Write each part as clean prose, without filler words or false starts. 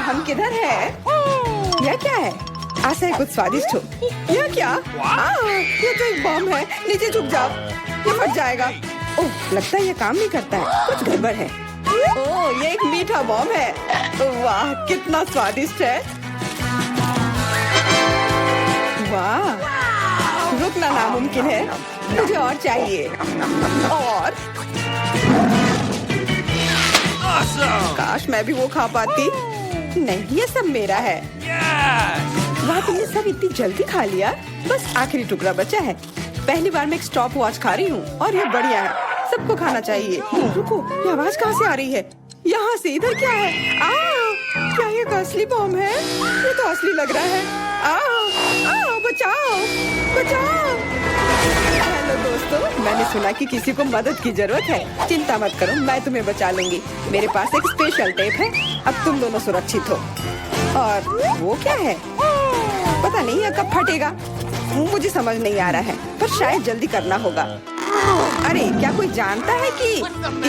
हम किधर है? यह क्या है? आशा है कुछ स्वादिष्ट हो। यह क्या? ये तो एक बम है। नीचे झुक जाओ, ये फट जाएगा। ओह, लगता है ये काम नहीं करता है। कुछ गड़बड़ है। ओह, ये एक मीठा बम है। वाह, कितना स्वादिष्ट है। वाह, रुकना नामुमकिन है। मुझे और चाहिए। और काश मैं भी वो खा पाती। नहीं, ये सब मेरा है। वाह, तुमने सब इतनी जल्दी खा लिया। बस आखिरी टुकड़ा बचा है। पहली बार मैं एक स्टॉप वॉच खा रही हूँ और ये बढ़िया है। सबको खाना चाहिए। रुको, ये आवाज कहाँ से आ रही है? यहाँ से। इधर क्या है? क्या ये असली बम है? ये तो असली लग रहा है। बचाओ, बचाओ। हेलो दोस्तों, मैंने सुना कि किसी को मदद की जरूरत है। चिंता मत करो, मैं तुम्हें बचा लूंगी। मेरे पास एक स्पेशल टेप है। अब तुम दोनों सुरक्षित हो। और वो क्या है? पता नहीं ये कब फटेगा। मुझे समझ नहीं आ रहा है, पर शायद जल्दी करना होगा। अरे, क्या कोई जानता है कि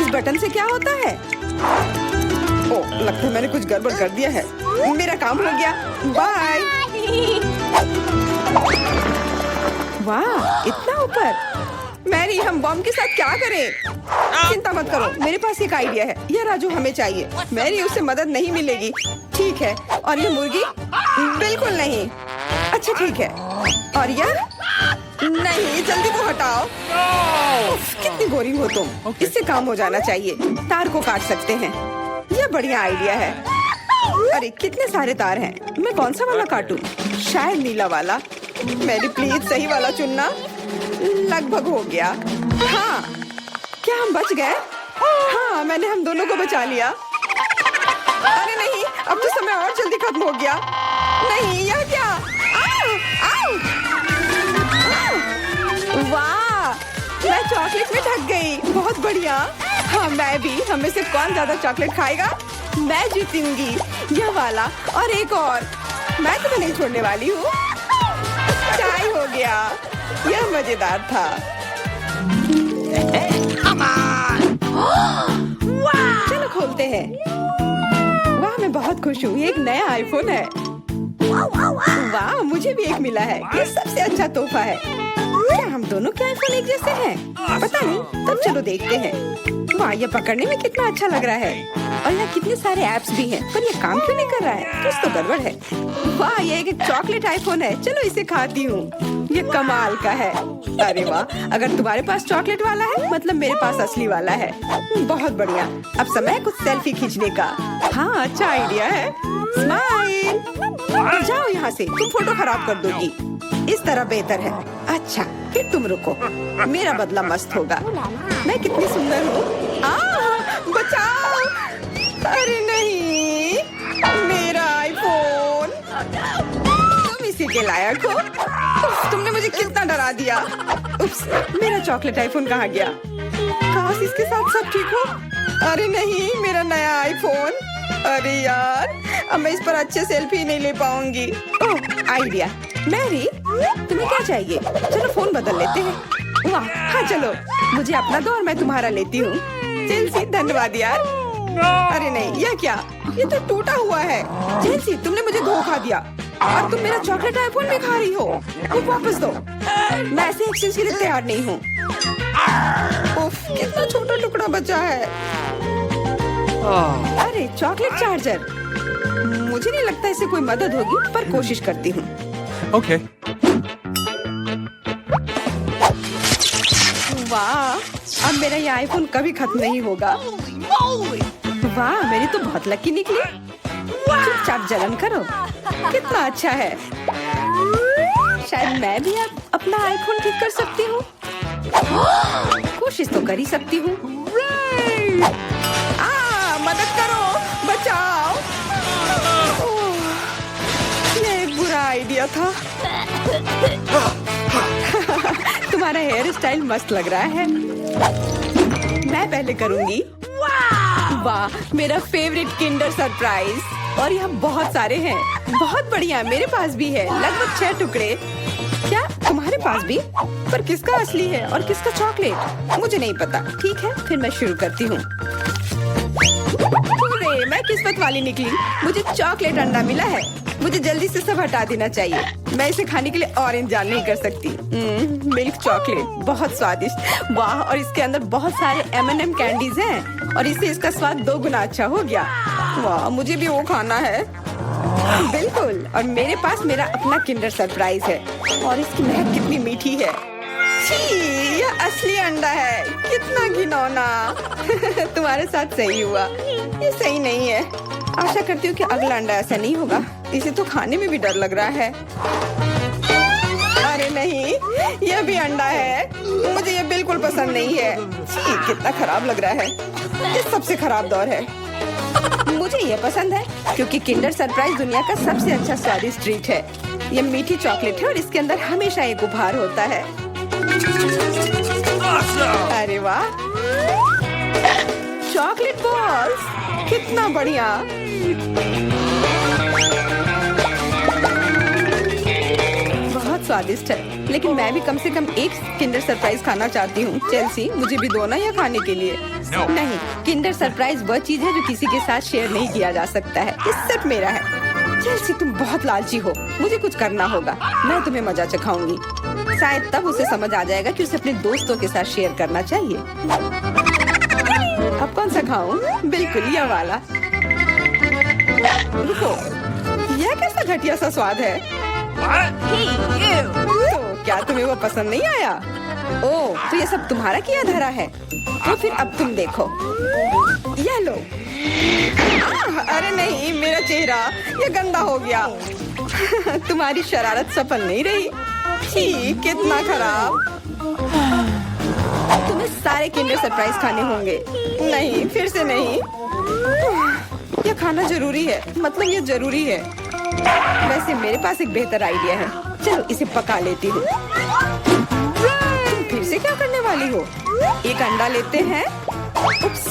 इस बटन से क्या होता है? ओह, लगता है मैंने कुछ गड़बड़ कर दिया है। मेरा काम हो गया। बाय। वाह, इतना ऊपर। मैरी, हम बम के साथ क्या करें? चिंता मत करो, मेरे पास एक आइडिया है। यह राजू हमें चाहिए। मैरी, उससे मदद नहीं मिलेगी। ठीक है। और ये मुर्गी? बिल्कुल नहीं। अच्छा, ठीक है। और यह? नहीं, जल्दी को हटाओ। कितनी बोरिंग हो तुम। इससे काम हो जाना चाहिए। तार को काट सकते हैं। यह बढ़िया आइडिया है। अरे, कितने सारे तार हैं। मैं कौन सा वाला काटूं? शायद नीला वाला। मेरी प्लीज सही वाला चुनना। लगभग हो गया। हाँ, क्या हम बच गए? हाँ, मैंने हम दोनों को बचा लिया। अरे नहीं, अब तो समय और जल्दी खत्म हो गया। नहीं, यह क्या? वाह, मैं चॉकलेट में ढक गई। बहुत बढ़िया। हाँ, मैं भी। हमें से कौन ज्यादा चॉकलेट खाएगा? मैं जीतूंगी। यह वाला और एक और। मैं तुम्हें नहीं छोड़ने वाली हूँ। चाय हो गया। यह मजेदार था। चलो खोलते हैं। वाह, मैं बहुत खुश हूँ। ये एक नया आईफोन है। वाह, मुझे भी एक मिला है। ये सबसे अच्छा तोहफा है। क्या हम दोनों के आईफोन एक जैसे हैं? पता नहीं, तब चलो देखते हैं। वाह, ये पकड़ने में कितना अच्छा लग रहा है। और यहाँ कितने सारे ऐप्स भी हैं, पर ये काम क्यों नहीं कर रहा है? कुछ तो गड़बड़ है। वाह, ये एक चॉकलेट आईफोन है। चलो इसे खाती हूँ। ये कमाल का है। अरे वाह, अगर तुम्हारे पास चॉकलेट वाला है, मतलब मेरे पास असली वाला है। बहुत बढ़िया। अब समय है कुछ सेल्फी खींचने का। हाँ, अच्छा आइडिया है। स्माइल। जाओ यहाँ से, तुम फोटो खराब कर दोगी। इस तरह बेहतर है। अच्छा, फिर तुम रुको। मेरा बदला मस्त होगा। मैं कितनी सुंदर हूँ। बचाओ। अरे नहीं, मेरा आईफोन। तुम इसी के लायक हो। तुमने मुझे कितना डरा दिया। उप्स, मेरा चॉकलेट आईफोन कहाँ गया? काश इसके साथ सब ठीक हो। अरे नहीं, मेरा नया आईफोन। अरे यार, अब मैं इस पर अच्छे सेल्फी नहीं ले पाऊंगी। ओह, आइडिया। मैरी, तुम्हें क्या चाहिए? चलो फोन बदल लेते हैं। वाह, हाँ चलो। मुझे अपना दो और मैं तुम्हारा लेती हूँ। जेलसी, धन्यवाद यार। अरे नहीं, यह क्या? ये तो टूटा हुआ है। जेलसी, तुमने मुझे धोखा दिया और तुम मेरा चॉकलेट आईफोन भी खा रही हो। वो वापस दो। मैं ऐसे एक्सचेंज के लिए तैयार नहीं हूँ। उफ, कितना छोटा टुकड़ा बचा है। अरे, चॉकलेट चार्जर। मुझे नहीं लगता इसे कोई मदद होगी, पर कोशिश करती हूँ। Okay. वाह, अब मेरा ये आईफोन कभी खत्म नहीं होगा। वाह, मेरी तो बहुत लकी निकली। चुपचाप जलन करो। कितना अच्छा है। शायद मैं भी अब अपना आईफोन ठीक कर सकती हूँ। कोशिश तो कर ही सकती हूँ। मदद करो, बचाओ। ये एक बुरा आइडिया था। तुम्हारा हेयर स्टाइल मस्त लग रहा है। मैं पहले करूंगी। वाह, मेरा फेवरेट किंडर सरप्राइज। और यहाँ बहुत सारे हैं। बहुत बढ़िया, मेरे पास भी है। लगभग 6 टुकड़े। क्या तुम्हारे पास भी? पर किसका असली है और किसका चॉकलेट? मुझे नहीं पता। ठीक है, फिर मैं शुरू करती हूँ। अरे मैं किस्मत वाली निकली, मुझे चॉकलेट अंडा मिला है। मुझे जल्दी से सब हटा देना चाहिए। मैं इसे खाने के लिए और इंतजार नहीं कर सकती। मिल्क चॉकलेट बहुत स्वादिष्ट, वाह। और इसके अंदर बहुत सारे M&M कैंडीज हैं और इससे इसका स्वाद 2 गुना अच्छा हो गया। वाह, मुझे भी वो खाना है। बिल्कुल, और मेरे पास मेरा अपना किंडर सरप्राइज है और इसकी महक कितनी मीठी है। छी, यह असली अंडा है, कितना घिनौना। तुम्हारे साथ सही हुआ, ये सही नहीं है। आशा करती हूँ कि अगला अंडा ऐसा नहीं होगा। इसे तो खाने में भी डर लग रहा है। अरे नहीं, यह भी अंडा है। मुझे यह बिल्कुल पसंद नहीं है। छी, कितना खराब लग रहा है। ये सबसे खराब दौर है। मुझे यह पसंद है क्योंकि किंडर सरप्राइज दुनिया का सबसे अच्छा स्वादिष्ट ट्रीट है। यह मीठी चॉकलेट है और इसके अंदर हमेशा एक उपहार होता है। अरे वाह, चॉकलेट बॉल्स, कितना बढ़िया। बहुत स्वादिष्ट है, लेकिन मैं भी कम से कम एक किंडर सरप्राइज खाना चाहती हूँ। चेल्सी, मुझे भी दो ना यह खाने के लिए। नहीं, किंडर सरप्राइज वह चीज है जो किसी के साथ शेयर नहीं किया जा सकता है। ये सिर्फ मेरा है। चेल्सी, तुम बहुत लालची हो। मुझे कुछ करना होगा। मैं तुम्हें मजा चखाऊंगी। शायद तब उसे समझ आ जाएगा कि उसे अपने दोस्तों के साथ शेयर करना चाहिए। अब कौन सा खाऊं? बिल्कुल यह वाला। रुको, यह कैसा घटिया सा स्वाद है। तो क्या तुम्हें वो पसंद नहीं आया? ओह, तो ये सब तुम्हारा किया धरा है। तो फिर अब तुम देखो, यह लो। अरे नहीं, मेरा चेहरा ये गंदा हो गया। तुम्हारी शरारत सफल नहीं रही। छी, कितना खराब। तुम्हें सारे किंडर सरप्राइज खाने होंगे। नहीं, फिर से नहीं। यह खाना जरूरी है, मतलब ये जरूरी है। वैसे मेरे पास एक बेहतर आइडिया है। चलो इसे पका लेती हूँ। तुम फिर से क्या करने वाली हो? एक अंडा लेते हैं। उप्स,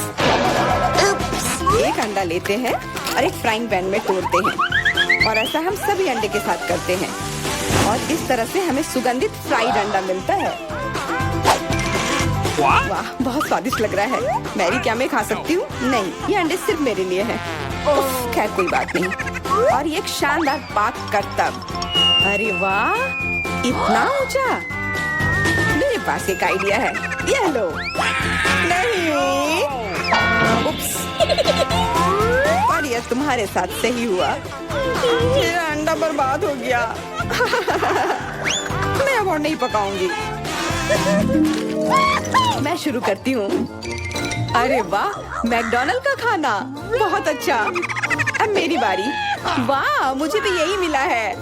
एक अंडा लेते हैं और एक फ्राइंग पैन में तोड़ते हैं और ऐसा हम सभी अंडे के साथ करते हैं और इस तरह से हमें सुगंधित फ्राइड अंडा मिलता है। वाह, बहुत स्वादिष्ट लग रहा है। मैरी, क्या मैं खा सकती हूँ? नहीं, ये अंडे सिर्फ मेरे लिए हैं। खैर कोई बात नहीं। और ये एक शानदार पाक करतब। अरे वाह, इतना ऊंचा। मेरे पास एक आइडिया है। ये लो। नहीं, उप्स। पर यह तुम्हारे साथ सही हुआ। मेरा अंडा बर्बाद हो गया। मैं अब और नहीं पकाऊंगी। मैं शुरू करती हूँ। अरे वाह, मैकडॉनल्ड का खाना, बहुत अच्छा। अब मेरी बारी। वाह, मुझे भी यही मिला है।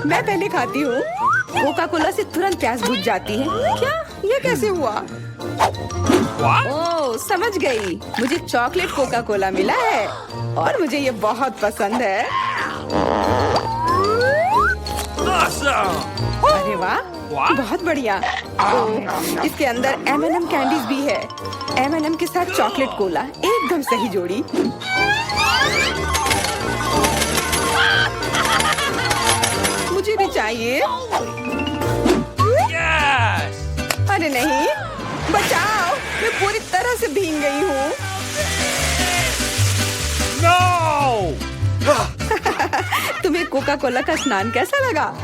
मैं पहले खाती हूँ। कोका कोला से तुरंत प्यास बुझ जाती है। क्या? ये कैसे हुआ? ओह, समझ गई। मुझे चॉकलेट कोका कोला मिला है और मुझे ये बहुत पसंद है। अरे वाह, बहुत बढ़िया। ओह, इसके अंदर M&M कैंडीज भी है। M&M के साथ चॉकलेट कोला, एकदम सही जोड़ी। मुझे भी चाहिए। अरे नहीं, बचाओ, मैं पूरी तरह से भीग गई हूँ। तुम्हें कोका कोला का स्नान कैसा लगा?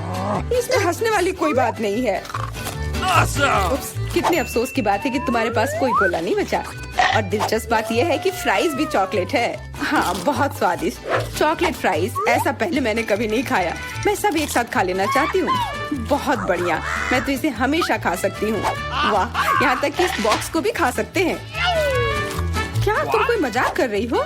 इसमें हंसने वाली कोई बात नहीं है। उप्स, कितने अफसोस की बात है कि तुम्हारे पास कोई कोला नहीं बचा। और दिलचस्प बात यह है कि फ्राइज भी चॉकलेट है। हाँ, बहुत स्वादिष्ट चॉकलेट फ्राइज। ऐसा पहले मैंने कभी नहीं खाया। मैं सब एक साथ खा लेना चाहती हूँ। बहुत बढ़िया, मैं तो इसे हमेशा खा सकती हूँ। वाह, यहाँ तक कि इस बॉक्स को भी खा सकते हैं। क्या तुम कोई मजाक कर रही हो?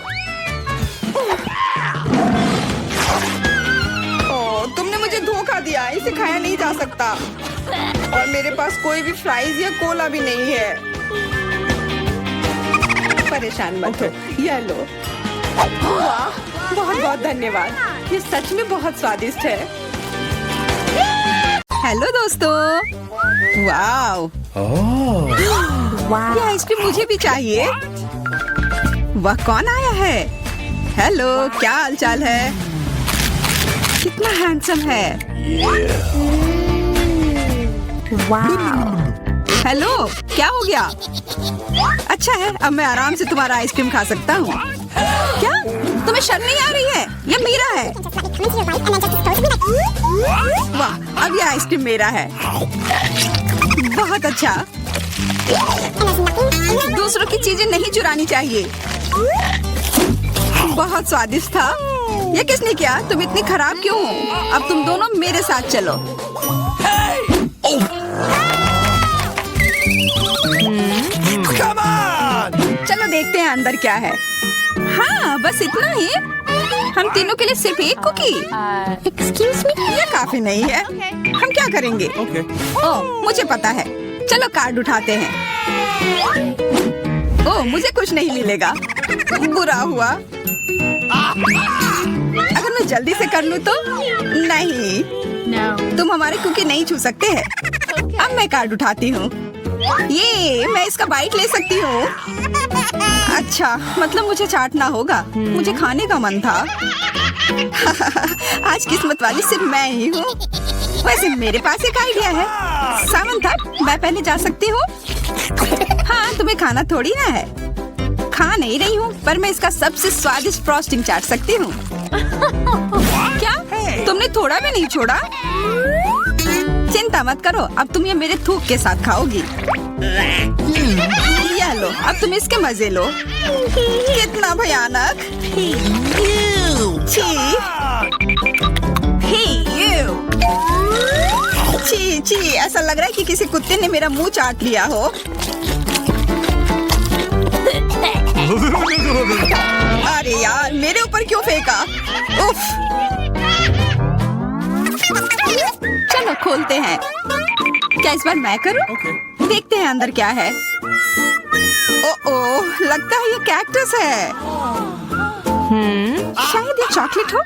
ओह, तुमने मुझे धोखा दिया। इसे खाया नहीं जा सकता और मेरे पास कोई भी फ्राइज या कोला भी नहीं है। परेशान मत हो, यह लो। वाह, बहुत बहुत धन्यवाद। ये सच में बहुत स्वादिष्ट है। हेलो दोस्तों। वाव, ये आइसक्रीम मुझे भी चाहिए। वह कौन आया है? हेलो, क्या हालचाल है? कितना हैंडसम है। हेलो, क्या हो गया? अच्छा है, अब मैं आराम से तुम्हारा आइसक्रीम खा सकता हूँ। क्या तुम्हें शर्म नहीं आ रही है? ये मेरा है। वाह, अब ये आइसक्रीम मेरा है। बहुत अच्छा। दूसरों की चीजें नहीं चुरानी चाहिए। बहुत स्वादिष्ट था। ये किसने किया? तुम इतनी खराब क्यों हो? अब तुम दोनों मेरे साथ चलो। चलो देखते हैं अंदर क्या है। हाँ, बस इतना ही। हम तीनों के लिए सिर्फ एक कुकी। एक्सक्यूज मी, ये काफी नहीं है। हम क्या करेंगे? ओह, मुझे पता है। चलो कार्ड उठाते हैं। ओह, मुझे कुछ नहीं मिलेगा। बुरा हुआ। अगर मैं जल्दी से कर लूँ तो? नहीं, तुम हमारे कुकी नहीं छू सकते हैं। अब मैं कार्ड उठाती हूँ। ये मैं इसका बाइट ले सकती हूँ। अच्छा, मतलब मुझे चाटना होगा। मुझे खाने का मन था। आज किस्मत वाली सिर्फ मैं ही हूँ। वैसे मेरे पास एक आइडिया है। सामंथा, मैं पहले जा सकती हूँ? हाँ, तुम्हें खाना थोड़ी ना है। खा नहीं रही हूँ, पर मैं इसका सबसे स्वादिष्ट फ्रॉस्टिंग चाट सकती हूँ। क्या? तुमने थोड़ा भी नहीं छोड़ा? चिंता मत करो, अब तुम ये मेरे थूक के साथ खाओगी। यह लो, अब तुम इसके मजे लो। कितना भयानक। छी छी, ऐसा लग रहा है कि किसी कुत्ते ने मेरा मुंह चाट लिया हो। अरे यार, मेरे ऊपर क्यों फेंका? उफ। चलो खोलते हैं। क्या इस बार मैं करूं? देखते हैं अंदर क्या है। ओह, लगता है ये कैक्टस है। शायद ये चॉकलेट हो।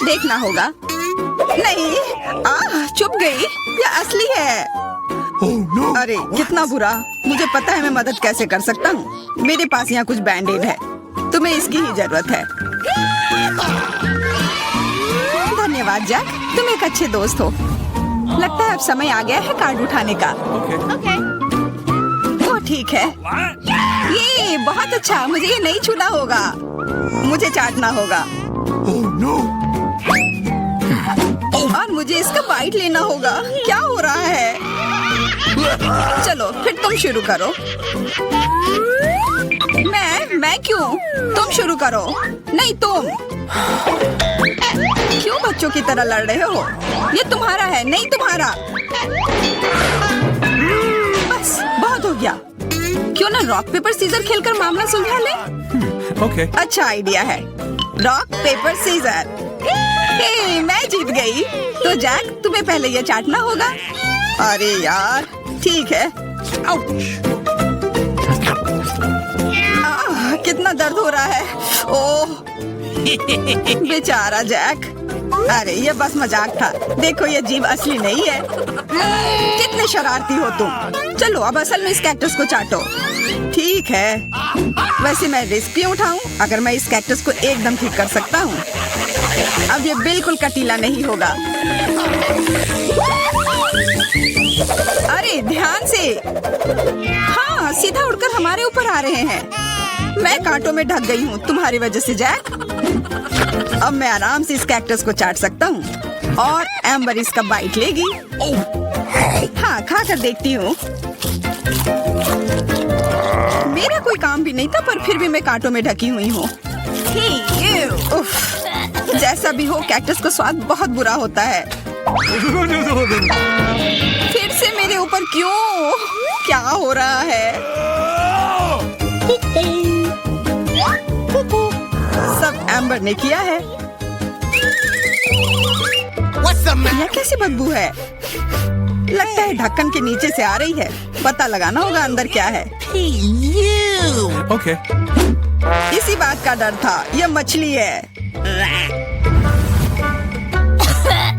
देखना होगा। नहीं, चुप गई। ये असली है। अरे कितना बुरा। मुझे पता है मैं मदद कैसे कर सकता हूँ। मेरे पास यहाँ कुछ बैंडेड है। तुम्हें इसकी ही जरूरत है। धन्यवाद जैक, तुम एक अच्छे दोस्त हो। लगता है अब समय आ गया है कार्ड उठाने का। तो ठीक है। ये बहुत अच्छा। मुझे ये नहीं छूना होगा। मुझे चाटना होगा। और मुझे इसका बाइट लेना होगा। क्या हो रहा है? चलो फिर तुम शुरू करो। मैं क्यों? तुम शुरू करो। नहीं, तुम क्यों बच्चों की तरह लड़ रहे हो? ये तुम्हारा है, नहीं तुम्हारा। बस बहुत हो गया। क्यों ना रॉक पेपर सीजर खेलकर मामला सुलझा ले? अच्छा आइडिया है। Rock paper scissor. मैं जीत गई। तो जैक, तुम्हें पहले ये चाटना होगा। अरे यार, ठीक है। कितना दर्द हो रहा है। ओह, बेचारा जैक। अरे ये बस मजाक था। देखो ये जीव असली नहीं है। कितने शरारती हो तुम। चलो अब असल में इस कैक्टस को चाटो। ठीक है। वैसे मैं रिस्क क्यों उठाऊं अगर मैं इस कैक्टस को एकदम ठीक कर सकता हूँ। अब ये बिल्कुल कटीला नहीं होगा। अरे ध्यान से। हाँ, सीधा उड़कर हमारे ऊपर आ रहे हैं। मैं कांटों में ढक गई हूँ तुम्हारी वजह से जैक। अब मैं आराम से इस कैक्टस को चाट सकता हूँ और एम्बर इसका बाइट लेगी। हाँ, खा कर देखती हूँ। मेरा कोई काम भी नहीं था, पर फिर भी मैं कांटों में ढकी हुई हूँ। जैसा भी हो, कैक्टस का स्वाद बहुत बुरा होता है। फिर से मेरे ऊपर क्यों? क्या हो रहा है? सब एम्बर ने किया है। यह कैसी बदबू है? लगता है ढक्कन के नीचे से आ रही है। पता लगाना होगा अंदर क्या है। इसी बात का डर था। यह मछली है।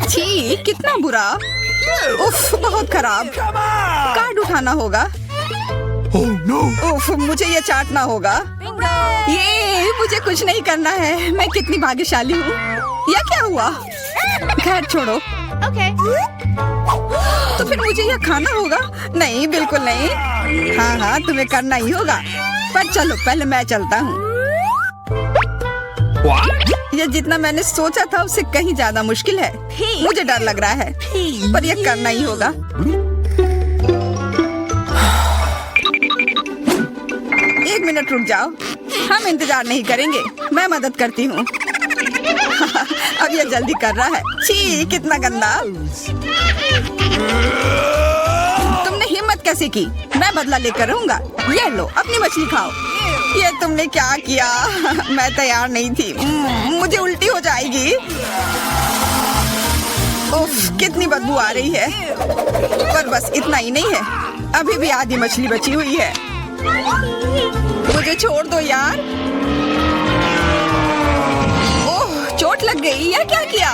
छी, कितना बुरा। उफ, बहुत खराब। कार्ड उठाना होगा। उफ, मुझे ये चाटना होगा। ये मुझे कुछ नहीं करना है। मैं कितनी भाग्यशाली हूँ। यह क्या हुआ? खैर छोड़ो। तो फिर मुझे यह खाना होगा? नहीं, बिल्कुल नहीं। हाँ, तुम्हें करना ही होगा। पर चलो पहले मैं चलता हूँ। ये जितना मैंने सोचा था उससे कहीं ज्यादा मुश्किल है। मुझे डर लग रहा है, पर यह करना ही होगा। एक मिनट रुक जाओ, हम इंतजार नहीं करेंगे, मैं मदद करती हूँ। अब यह जल्दी कर रहा है। छी, कितना गंदा। तुमने हिम्मत कैसे की? मैं बदला लेकर रहूंगा। ये लो, अपनी मछली खाओ। ये तुमने क्या किया? मैं तैयार नहीं थी। मुझे उल्टी हो जाएगी। उफ, कितनी बदबू आ रही है। पर बस इतना ही नहीं है, अभी भी आधी मछली बची हुई है। मुझे छोड़ दो यार। ओह, चोट लग गई। यह क्या किया?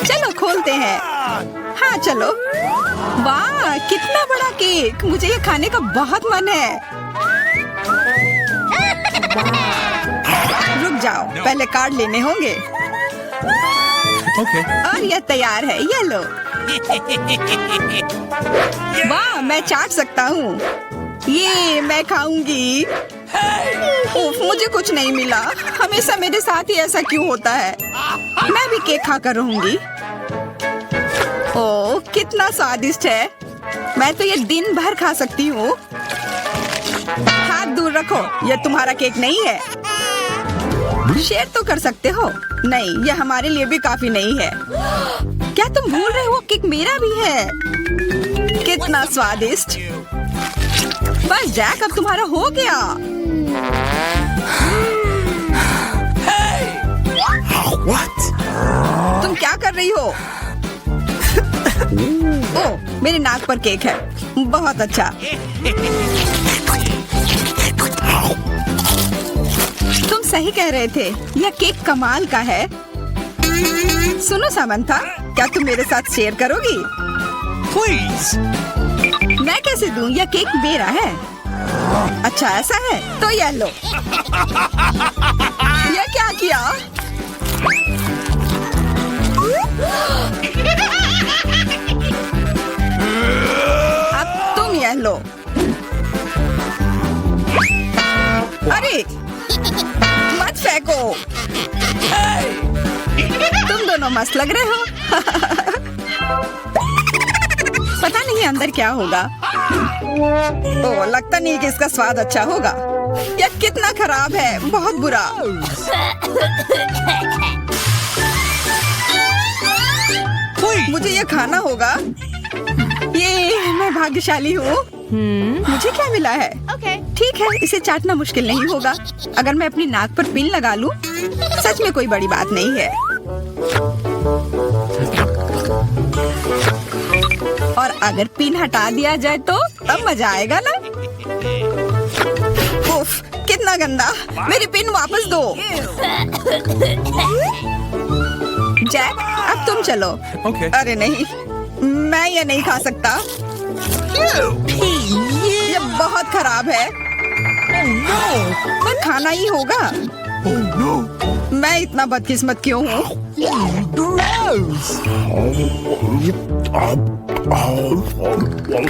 चलो खोलते हैं। हाँ चलो। वाह, कितना बड़ा केक। मुझे ये खाने का बहुत मन है। रुक जाओ, पहले कार्ड लेने होंगे। और यह तैयार है, ये लो। वाह, मैं चाट सकता हूँ। ये मैं खाऊंगी। उफ, मुझे कुछ नहीं मिला। हमेशा मेरे साथ ही ऐसा क्यों होता है? मैं भी केक खाकर रहूंगी। ओह, कितना स्वादिष्ट है। मैं तो ये दिन भर खा सकती हूँ। हाथ दूर रखो, यह तुम्हारा केक नहीं है। शेयर तो कर सकते हो। नहीं, यह हमारे लिए भी काफी नहीं है। क्या तुम भूल रहे हो, केक मेरा भी है। कितना स्वादिष्ट। बस जैक, अब तुम्हारा हो गया। तुम क्या कर रही हो? ओह, मेरे नाक पर केक है। बहुत अच्छा। तुम सही कह रहे थे, यह केक कमाल का है। सुनो सामंथा, क्या तुम मेरे साथ शेयर करोगी? प्लीज। मैं कैसे दूं? यह केक मेरा है। अच्छा ऐसा है, तो यह लो। यह क्या किया? अब तुम यह लो। अरे मत फेंको। तुम दोनों मस्त लग रहे हो। पता नहीं अंदर क्या होगा। ओह, लगता नहीं कि इसका स्वाद अच्छा होगा। यह कितना खराब है, बहुत बुरा। मुझे ये खाना होगा। ये मैं भाग्यशाली हूँ। मुझे क्या मिला है? ठीक है, इसे चाटना मुश्किल नहीं होगा। अगर मैं अपनी नाक पर पिन लगा लूं, सच में कोई बड़ी बात नहीं है। और अगर पिन हटा दिया जाए तो तब मजा आएगा ना। उफ, कितना गंदा। मेरी पिन वापस दो। जैक, अब तुम चलो। अरे नहीं, मैं ये नहीं खा सकता। ये बहुत खराब है। पर खाना ही होगा। मैं इतना बदकिस्मत क्यों हूँ?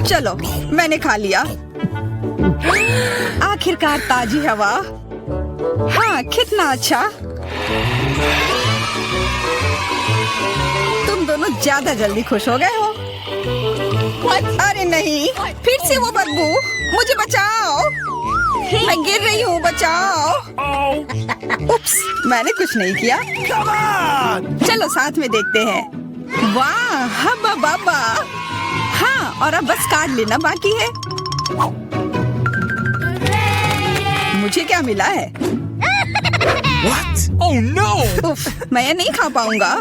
चलो, मैंने खा लिया। आखिरकार ताजी हवा। हाँ, कितना अच्छा। तुम दोनों ज्यादा जल्दी खुश हो गए हो। अरे नहीं, फिर से वो बदबू। मुझे बचाओ, मैं गिर रही हूँ, बचाओ। उप्स, मैंने कुछ नहीं किया। चलो साथ में देखते हैं। वाह, हब्बा बाबा। हाँ, और अब बस कार्ड लेना बाकी है। मुझे क्या मिला है? What? Oh no! उफ, मैं ये नहीं खा पाऊंगा।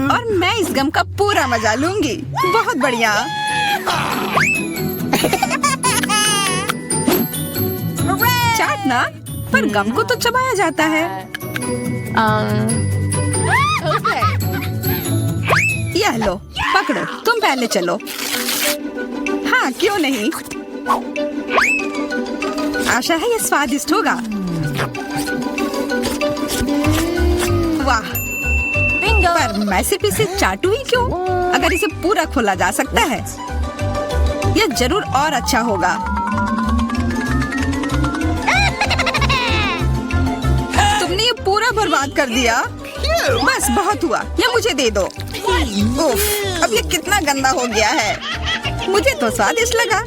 और मैं इस गम का पूरा मजा लूंगी। बहुत बढ़िया। चाटना, पर गम को तो चबाया जाता है। यह लो, पकड़ो। तुम पहले चलो। हाँ, क्यों नहीं। आशा है ये स्वादिष्ट होगा। वाह, पर मैं सिर्फ इसे चाटू ही क्यों? अगर इसे पूरा खोला जा सकता है, यह जरूर और अच्छा होगा। बर्बाद कर दिया। बस बहुत हुआ, ये मुझे दे दो। उफ, अब ये कितना गंदा हो गया है। मुझे तो स्वादिष्ट लगा।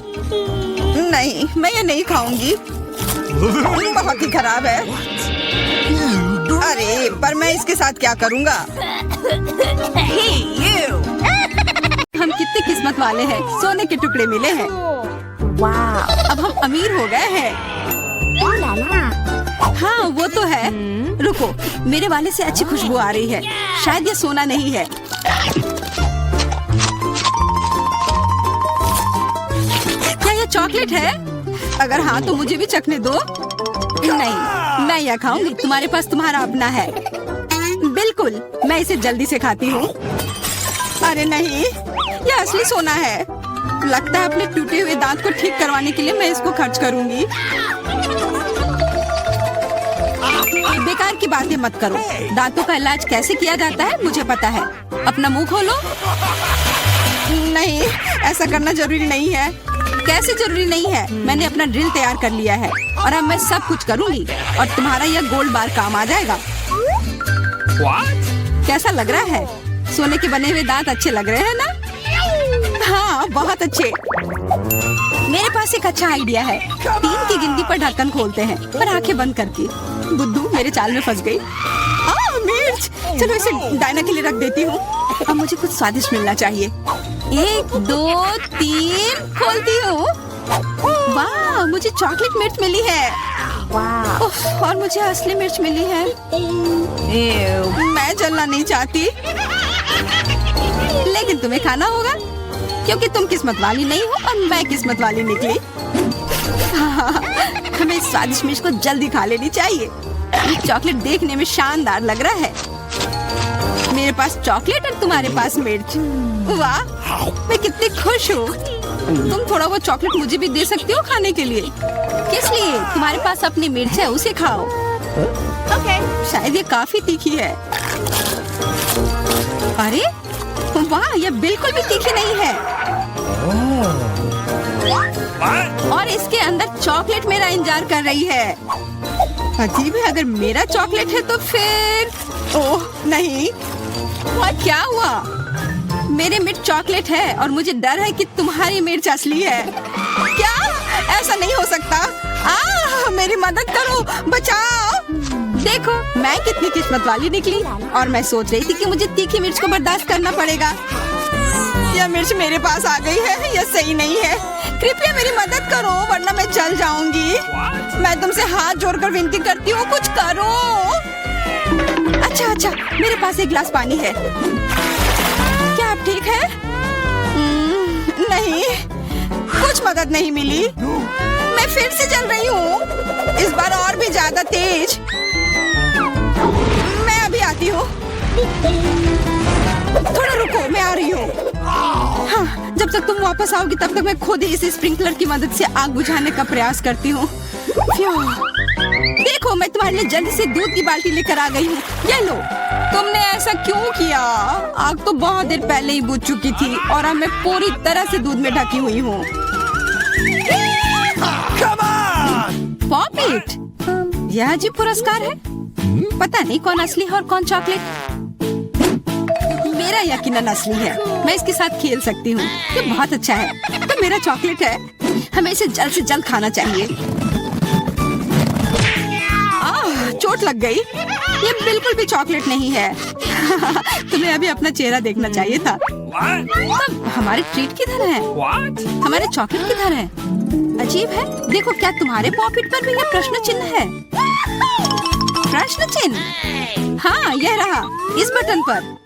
नहीं, मैं ये नहीं खाऊंगी। बहुत ही खराब है। अरे, पर मैं इसके साथ क्या करूँगा? हम कितने किस्मत वाले हैं, सोने के टुकड़े मिले हैं। अब हम अमीर हो गए हैं। हाँ, वो तो है। रुको, मेरे वाले से अच्छी खुशबू आ रही है। शायद ये सोना नहीं है। क्या ये चॉकलेट है? अगर हाँ तो मुझे भी चखने दो। नहीं, मैं यह खाऊंगी। तुम्हारे पास तुम्हारा अपना है। बिल्कुल, मैं इसे जल्दी से खाती हूँ। अरे नहीं, यह असली सोना है। लगता है अपने टूटे हुए दांत को ठीक करवाने के लिए मैं इसको खर्च करूंगी। बेकार की बातें मत करो। दांतों का इलाज कैसे किया जाता है मुझे पता है। अपना मुंह खोलो। नहीं, ऐसा करना जरूरी नहीं है। कैसे जरूरी नहीं है? मैंने अपना ड्रिल तैयार कर लिया है और अब मैं सब कुछ करूंगी और तुम्हारा यह गोल्ड बार काम आ जाएगा। कैसा लग रहा है? सोने के बने हुए दांत अच्छे लग रहे हैं ना? हाँ, बहुत अच्छे। मेरे पास एक अच्छा आइडिया है। 3 की गिनती पर ढक्कन खोलते हैं, पर आंखें बंद करके। बुद्धू मेरे चाल में फंस गई। मिर्च, चलो इसे डायना के लिए रख देती हूँ। अब मुझे कुछ स्वादिष्ट मिलना चाहिए। 1 2 3 खोलती हूँ। वाह, मुझे चॉकलेट मिर्च मिली है। उफ, और मुझे असली मिर्च मिली है। मैं जलना नहीं चाहती, लेकिन तुम्हें खाना होगा क्योंकि तुम किस्मत वाली नहीं हो और मैं किस्मत वाली निकली। हमें इस स्वादिष्ट मिर्च को जल्दी खा लेनी चाहिए। ये चॉकलेट देखने में शानदार लग रहा है। मेरे पास चॉकलेट और तुम्हारे पास मिर्च। वाह, मैं कितनी खुश हूँ। तुम थोड़ा वो चॉकलेट मुझे भी दे सकती हो खाने के लिए। किस लिए? तुम्हारे पास अपनी मिर्च है, उसे खाओ। शायद ये काफी तीखी है। अरे वाह, ये बिल्कुल भी तीखी नहीं है। और इसके अंदर चॉकलेट मेरा इंतजार कर रही है। अजीब है, अगर मेरा चॉकलेट है तो फिर ओह नहीं। क्या हुआ? मेरे मिर्च चॉकलेट है और मुझे डर है कि तुम्हारी मिर्च असली है। क्या? ऐसा नहीं हो सकता। मेरी मदद करो, बचाओ। देखो, मैं कितनी किस्मत वाली निकली और मैं सोच रही थी कि मुझे तीखी मिर्च को बर्दाश्त करना पड़ेगा। यह मिर्च मेरे पास आ गई है, यह सही नहीं है। कृपया मेरी मदद करो वरना मैं जल जाऊंगी। मैं तुमसे हाथ जोड़कर विनती करती हूँ, कुछ करो। अच्छा, मेरे पास एक गिलास पानी है। क्या आप ठीक है? नहीं, कुछ मदद नहीं मिली। मैं फिर से जल रही हूँ, इस बार और भी ज्यादा तेज। मैं अभी आती हूँ। थोड़ा रुको, मैं आ रही हूँ। हाँ, जब तक तुम वापस आओगी तब तक मैं खुद ही इस स्प्रिंकलर की मदद से आग बुझाने का प्रयास करती हूँ। देखो, मैं तुम्हारे लिए जल्दी से दूध की बाल्टी लेकर आ गई हूँ। ये लो। तुमने ऐसा क्यों किया? आग तो बहुत देर पहले ही बुझ चुकी थी और अब मैं पूरी तरह से दूध में ढकी हुई हूँ। पॉपिट, यह अजीब पुरस्कार है। पता नहीं कौन असली है और कौन चॉकलेट। मेरा यकीनन असली है। मैं इसके साथ खेल सकती हूँ। ये बहुत अच्छा है। तो मेरा चॉकलेट है। हमें इसे जल्द से जल्द खाना चाहिए। चोट लग गई। ये बिल्कुल भी चॉकलेट नहीं है। तुम्हें अभी अपना चेहरा देखना चाहिए था। तब हमारे ट्रीट किधर है? हमारे चॉकलेट किधर है? अजीब है। देखो, क्या तुम्हारे पॉकेट पर भी यह प्रश्न चिन्ह है? प्रश्न चिन्ह? हाँ, यह रहा, इस बटन पर।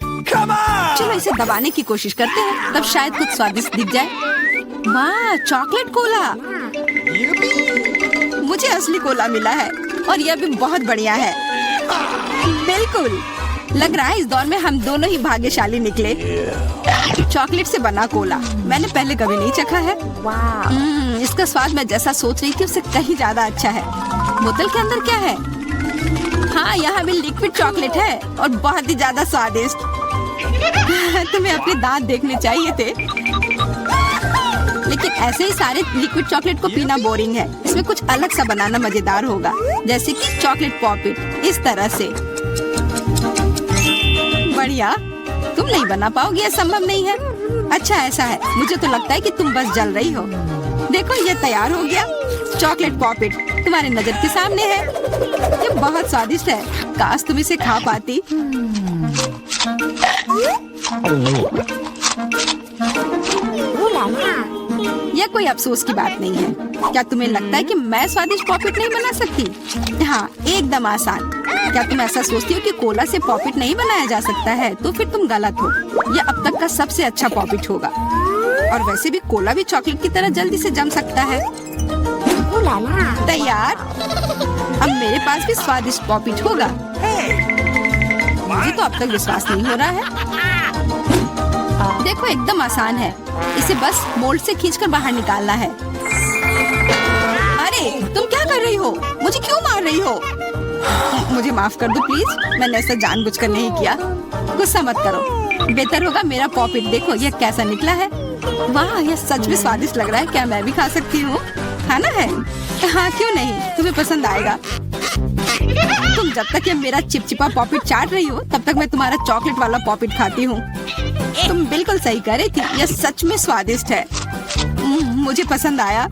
चलो इसे दबाने की कोशिश करते हैं, तब शायद कुछ स्वादिष्ट दिख जाए। वाह, चॉकलेट कोला। मुझे असली कोला मिला है और यह भी बहुत बढ़िया है। बिल्कुल, लग रहा है इस दौर में हम दोनों ही भाग्यशाली निकले। चॉकलेट से बना कोला मैंने पहले कभी नहीं चखा है। इसका स्वाद मैं जैसा सोच रही थी उससे कहीं ज्यादा अच्छा है। बोतल के अंदर क्या है? हाँ, यहाँ भी लिक्विड चॉकलेट है और बहुत ही ज्यादा स्वादिष्ट। तुम्हें अपने दांत देखने चाहिए थे। लेकिन ऐसे ही सारे लिक्विड चॉकलेट को पीना बोरिंग है। इसमें कुछ अलग सा बनाना मजेदार होगा, जैसे कि चॉकलेट पॉपिट, इस तरह से। बढ़िया। तुम नहीं बना पाओगे, ये संभव नहीं है। अच्छा ऐसा है, मुझे तो लगता है कि तुम बस जल रही हो। देखो ये तैयार हो गया। चॉकलेट पॉपिट तुम्हारे नजर के सामने है। ये बहुत स्वादिष्ट है, काश तुम इसे खा पाती। यह कोई अफसोस की बात नहीं है। क्या तुम्हें लगता है कि मैं स्वादिष्ट पॉपिट नहीं बना सकती? हाँ, एकदम आसान। क्या तुम ऐसा सोचती हो कि कोला से पॉपिट नहीं बनाया जा सकता है? तो फिर तुम गलत हो। यह अब तक का सबसे अच्छा पॉपिट होगा। और वैसे भी कोला भी चॉकलेट की तरह जल्दी से जम सकता है। तैयार? अब मेरे पास भी स्वादिष्ट पॉपिट होगा। मुझे तो अब तक विश्वास नहीं हो रहा है। देखो एकदम आसान है। इसे बस मोल्ड से खींचकर बाहर निकालना है। अरे तुम क्या कर रही हो? मुझे क्यों मार रही हो? मुझे माफ कर दो प्लीज, मैंने ऐसा जानबूझकर नहीं किया। गुस्सा मत करो। बेहतर होगा मेरा पॉपिट देखो यह कैसा निकला है। वाह, यह सच में स्वादिष्ट लग रहा है। क्या मैं भी खा सकती हूँ? खाना है? हाँ क्यों नहीं, तुम्हें पसंद आएगा। तुम जब तक ये मेरा चिपचिपा पॉपिट चाट रही हो तब तक मैं तुम्हारा चॉकलेट वाला पॉपिट खाती हूँ। तुम बिल्कुल सही कह रही थी, यह सच में स्वादिष्ट है। मुझे पसंद आया।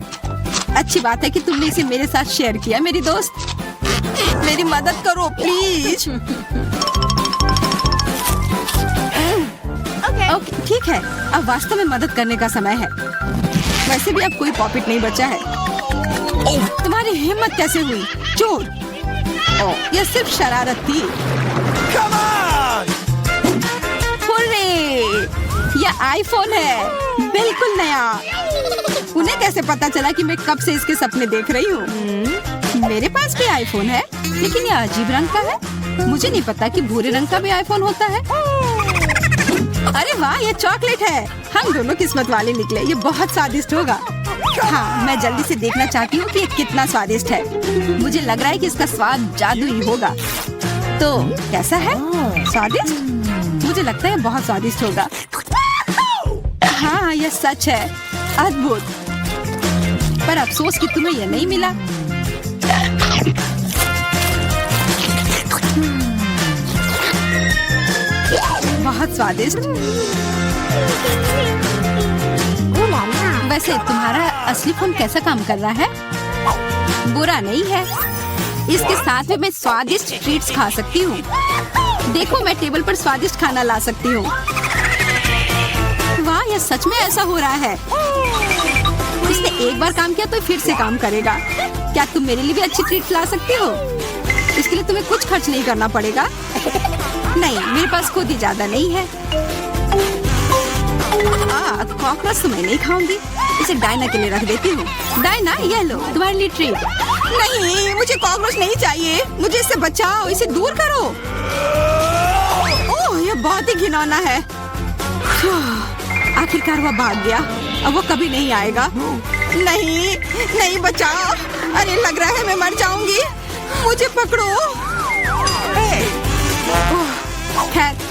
अच्छी बात है कि तुमने इसे मेरे साथ शेयर किया। मेरी दोस्त, मेरी मदद करो प्लीज। ओके ठीक है, अब वास्तव में मदद करने का समय है। वैसे भी अब कोई पॉपिट नहीं बचा है। तुम्हारी हिम्मत कैसे हुई? चोर! यह सिर्फ शरारत थी। Come on! हुर्रे! यह आईफोन है, बिल्कुल नया। उन्हें कैसे पता चला कि मैं कब से इसके सपने देख रही हूँ? मेरे पास भी आईफोन है, लेकिन यह अजीब रंग का है। मुझे नहीं पता कि भूरे रंग का भी आईफोन होता है। अरे वाह, ये चॉकलेट है। हम दोनों किस्मत वाले निकले। ये बहुत स्वादिष्ट होगा। हाँ, मैं जल्दी से देखना चाहती हूँ कि ये कितना स्वादिष्ट है। मुझे लग रहा है कि इसका स्वाद जादुई होगा। तो कैसा है? स्वादिष्ट? मुझे लगता है बहुत स्वादिष्ट होगा। हाँ, यह सच है। अद्भुत। पर अफसोस कि तुम्हें यह नहीं मिला। बहुत स्वादिष्ट। वैसे तुम्हारा असली फोन कैसा काम कर रहा है? बुरा नहीं है। इसके साथ में मैं स्वादिष्ट ट्रीट्स खा सकती हूँ। देखो मैं टेबल पर स्वादिष्ट खाना ला सकती हूँ। वाह, यह सच में ऐसा हो रहा है। इसने एक बार काम किया तो फिर से काम करेगा। क्या तुम मेरे लिए भी अच्छी ट्रीट ला सकती हो? इसके लिए तुम्हें कुछ खर्च नहीं करना पड़ेगा। नहीं, मेरे पास खुद ही ज्यादा नहीं है। कॉकरोच तो मैं नहीं खाऊंगी। इसे डायना के लिए रख देती हूँ। डायना, ये लो तुम्हारे लिए ट्रीट। नहीं, मुझे कॉकरोच नहीं चाहिए। मुझे इससे बचाओ, इसे दूर करो। ओह, ये बहुत ही घिनौना है। आखिरकार वह भाग गया। अब वो कभी नहीं आएगा। नहीं, नहीं बचाओ। अरे लग रहा है मैं मर जाऊंगी। मुझे पकड़ो। खैर,